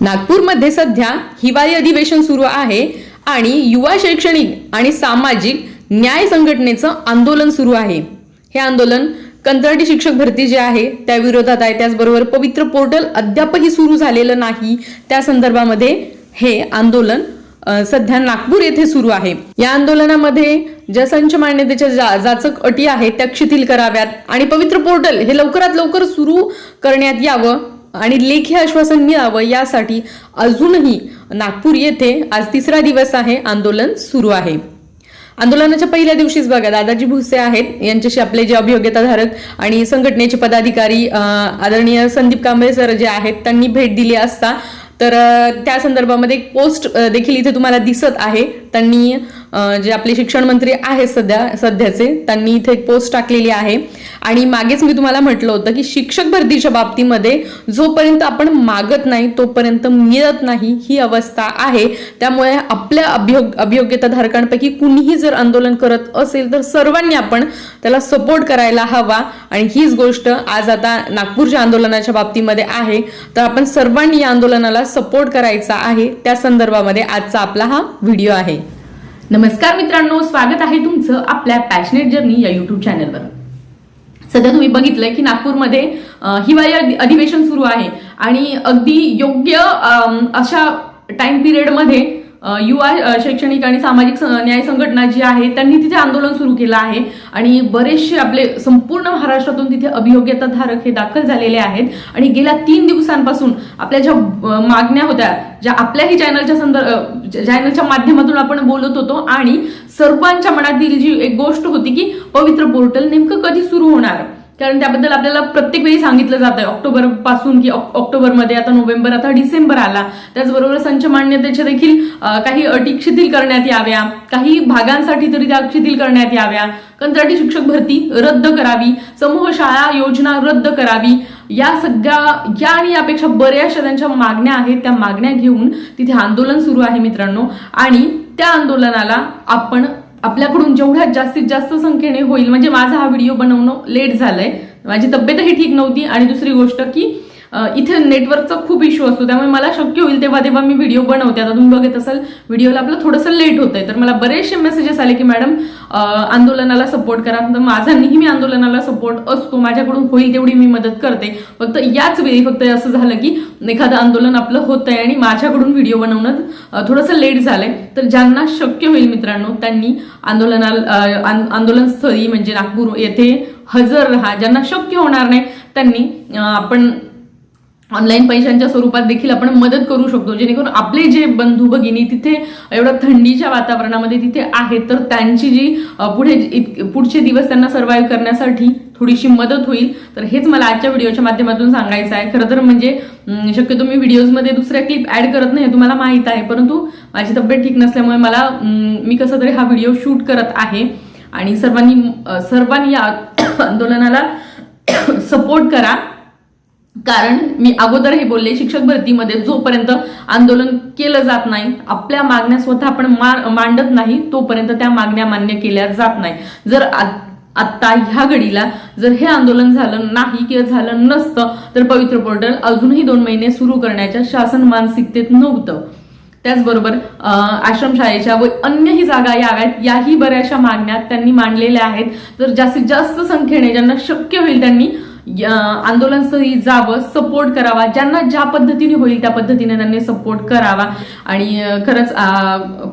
नागपूरमध्ये सध्या हिवाळी अधिवेशन सुरू आहे आणि युवा शैक्षणिक आणि सामाजिक न्याय संघटनेचं आंदोलन सुरू आहे। हे आंदोलन कंत्राटी शिक्षक भरती जे आहे त्या विरोधात आहे। त्याचबरोबर पवित्र पोर्टल अद्यापही सुरू झालेलं नाही, त्या संदर्भामध्ये हे आंदोलन सध्या नागपूर येथे सुरू आहे। या आंदोलनामध्ये ज्या संच मान्यतेच्या जाचक अटी आहेत त्या शिथिल कराव्यात आणि पवित्र पोर्टल हे लवकरात लवकर सुरू करण्यात यावं आणि लेखी आश्वासन मिळावं, यासाठी अजूनही नागपूर येथे आज तिसरा दिवस आहे आंदोलन सुरू आहे। आंदोलनाच्या पहिल्या दिवशीच बघा दादाजी भुसे आहेत, यांच्याशी आपले जे अभियोग्यताधारक आणि संघटनेचे पदाधिकारी आदरणीय संदीप कांबळे सर जे आहेत त्यांनी भेट दिली असता तर त्या संदर्भामध्ये एक पोस्ट देखील इथे तुम्हाला दिसत आहे। त्यांनी जे आपले शिक्षण मंत्री आहेत सध्याचे त्यांनी इथे एक पोस्ट टाकलेली आहे आणि मागेच मी तुम्हाला म्हटलं होतं की शिक्षक भरतीच्या बाबतीमध्ये जोपर्यंत आपण मागत नाही तोपर्यंत मिळत नाही ही अवस्था आहे। त्यामुळे आपल्या अभियोग्यताधारकांपैकी कुणीही जर आंदोलन करत असेल तर सर्वांनी आपण त्याला सपोर्ट करायला हवा आणि हीच गोष्ट आज आता नागपूरच्या आंदोलनाच्या बाबतीमध्ये आहे। तर आपण सर्वांनी या आंदोलनाला सपोर्ट करायचा आहे, त्या संदर्भामध्ये आजचा आपला हा व्हिडिओ आहे। नमस्कार मित्रांनो, स्वागत आहे तुमचं आपल्या पॅशनेट जर्नी या युट्यूब चॅनलवर। सध्या तुम्ही बघितलंय की नागपूरमध्ये हिवाळी अधिवेशन सुरू आहे आणि अगदी योग्य अशा टाइम पिरियड मध्ये युवा शैक्षणिक आणि सामाजिक न्याय संघटना जी आहे त्यांनी तिथे आंदोलन सुरू केलं आहे आणि बरेचसे आपले संपूर्ण महाराष्ट्रातून तिथे अभियोग्यताधारक हे दाखल झालेले आहेत आणि गेल्या 3 दिवसांपासून आपल्या ज्या मागण्या होत्या, ज्या आपल्याही चॅनलच्या माध्यमातून आपण बोलत होतो आणि सर्वांच्या मनातील जी एक गोष्ट होती की पवित्र पोर्टल नेमकं कधी सुरू होणार, कारण त्याबद्दल आपल्याला प्रत्येक वेळी सांगितलं जात आहे ऑक्टोबर पासून की ऑक्टोबरमध्ये, आता नोव्हेंबर, आता डिसेंबर आला। त्याचबरोबर संच मान्यतेच्या देखील काही अटी शिथिल करण्यात याव्या, काही भागांसाठी तरी त्या शिथिल करण्यात याव्या, कंत्राटी शिक्षक भरती रद्द करावी, समूह शाळा योजना रद्द करावी, या सगळ्या आणि यापेक्षा बऱ्याचशा त्यांच्या मागण्या आहेत। त्या मागण्या घेऊन तिथे आंदोलन सुरू आहे मित्रांनो आणि त्या आंदोलनाला आपण आपल्याकडून जेवढ्या जास्तीत जास्त संख्येने होईल, म्हणजे माझा हा व्हिडिओ बनवणं लेट झालंय, माझी तब्येतही ठीक नव्हती आणि दुसरी गोष्ट की इथे नेटवर्कचा खूप इश्यू असतो, त्यामुळे मला शक्य होईल तेव्हा मी व्हिडिओ बनवते। आता तुम्ही बघत असाल व्हिडिओला आपलं थोडंसं लेट होतंय, तर मला बरेचसे मेसेजेस आले की मॅडम आंदोलनाला सपोर्ट करा। तर माझा नेहमी आंदोलनाला सपोर्ट असतो, माझ्याकडून होईल तेवढी मी मदत करते। फक्त याच वेळी फक्त असं झालं की एखादं आंदोलन आपलं होतंय आणि माझ्याकडून व्हिडिओ बनवणं थोडंसं लेट झालंय। तर ज्यांना शक्य होईल मित्रांनो त्यांनी आंदोलनस्थळी म्हणजे नागपूर येथे हजर राहा। ज्यांना शक्य होणार नाही त्यांनी आपण ऑनलाईन पैशांच्या स्वरूपात देखील आपण मदत करू शकतो, जेणेकरून आपले जे बंधू भगिनी तिथे एवढ्या थंडीच्या वातावरणामध्ये तिथे आहेत तर त्यांची जी पुढचे दिवस त्यांना सर्व्हाइव्ह करण्यासाठी थोडीशी मदत होईल। तर हेच मला आजच्या व्हिडिओच्या माध्यमातून सांगायचं आहे। खरं तर म्हणजे शक्यतो मी व्हिडिओजमध्ये दुसऱ्या क्लिप ऍड करत नाही, तुम्हाला माहित आहे, परंतु माझी तब्येत ठीक नसल्यामुळे मी कसं तरी हा व्हिडिओ शूट करत आहे आणि सर्वांनी या आंदोलनाला सपोर्ट करा। कारण मी अगोदरही बोलले, शिक्षक भरतीमध्ये जोपर्यंत आंदोलन केलं जात नाही, आपल्या मागण्या स्वतः आपण मांडत नाही तोपर्यंत त्या मागण्या मान्य केल्या जात नाही। जर आता ह्या घडीला जर हे आंदोलन झालं नाही किंवा झालं नसतं तर पवित्र पोर्टल अजूनही 2 महिने सुरू करण्याच्या शासन मानसिकतेत नव्हतं। त्याचबरोबर आश्रमशाळेच्या व अन्यही जागा याव्यात, याही बऱ्याचशा मागण्या त्यांनी मांडलेल्या आहेत। तर जास्तीत जास्त संख्येने ज्यांना शक्य होईल त्यांनी आंदोलनस्थळी जावं, सपोर्ट करावा, ज्यांना ज्या पद्धतीने होईल त्या पद्धतीने त्यांनी सपोर्ट करावा आणि खरंच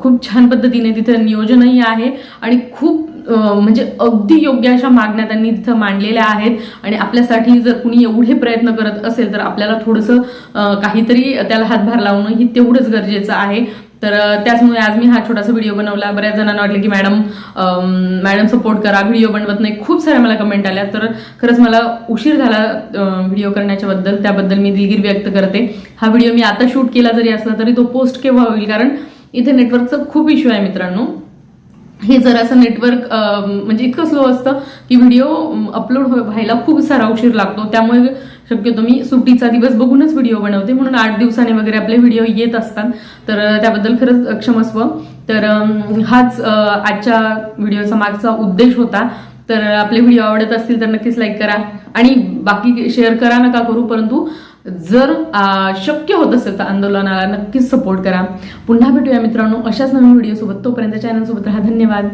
खूप छान पद्धतीने तिथे नियोजनही आहे आणि खूप म्हणजे अगदी योग्य अशा मागण्या त्यांनी तिथं मांडलेल्या आहेत आणि आपल्यासाठी जर कुणी एवढे प्रयत्न करत असेल तर आपल्याला थोडंसं काहीतरी त्याला हातभार लावणं ही तेवढंच गरजेचं आहे। तर त्याचमुळे आज मी हा छोटासा व्हिडिओ बनवला। बऱ्याच जणांना वाटलं की मॅडम सपोर्ट करा, व्हिडिओ बनवत नाही, खूप साऱ्या मला कमेंट आल्या। तर खरंच मला उशीर झाला व्हिडिओ करण्याच्या बद्दल, त्याबद्दल मी दिलगिरी व्यक्त करते। हा व्हिडिओ मी आता शूट केला जरी असला तरी तो पोस्ट केव्हा होईल, कारण इथे नेटवर्कचा खूप इश्यू आहे मित्रांनो। हे जरासं नेटवर्क म्हणजे इतकं स्लो असतं की व्हिडिओ अपलोड व्हायला खूप सारा उशीर लागतो, त्यामुळे शक्यतो मी सुट्टीचा दिवस बघूनच व्हिडिओ बनवते, म्हणून 8 दिवसाने वगैरे आपले व्हिडिओ येत असतात। तर त्याबद्दल खरंच क्षमस्व। तर हाच आजच्या व्हिडिओचा मागचा उद्देश होता। तर आपले व्हिडिओ आवडत असतील तर नक्कीच लाईक करा आणि बाकी शेअर करा नका करू, परंतु जर शक्य होत असेल तर आंदोलनाला नक्कीच सपोर्ट करा. पुन्हा भेटूया मित्रांनो अशाच नवीन व्हिडिओ सोबत. तोपर्यंत चॅनल सोबत राहा. धन्यवाद.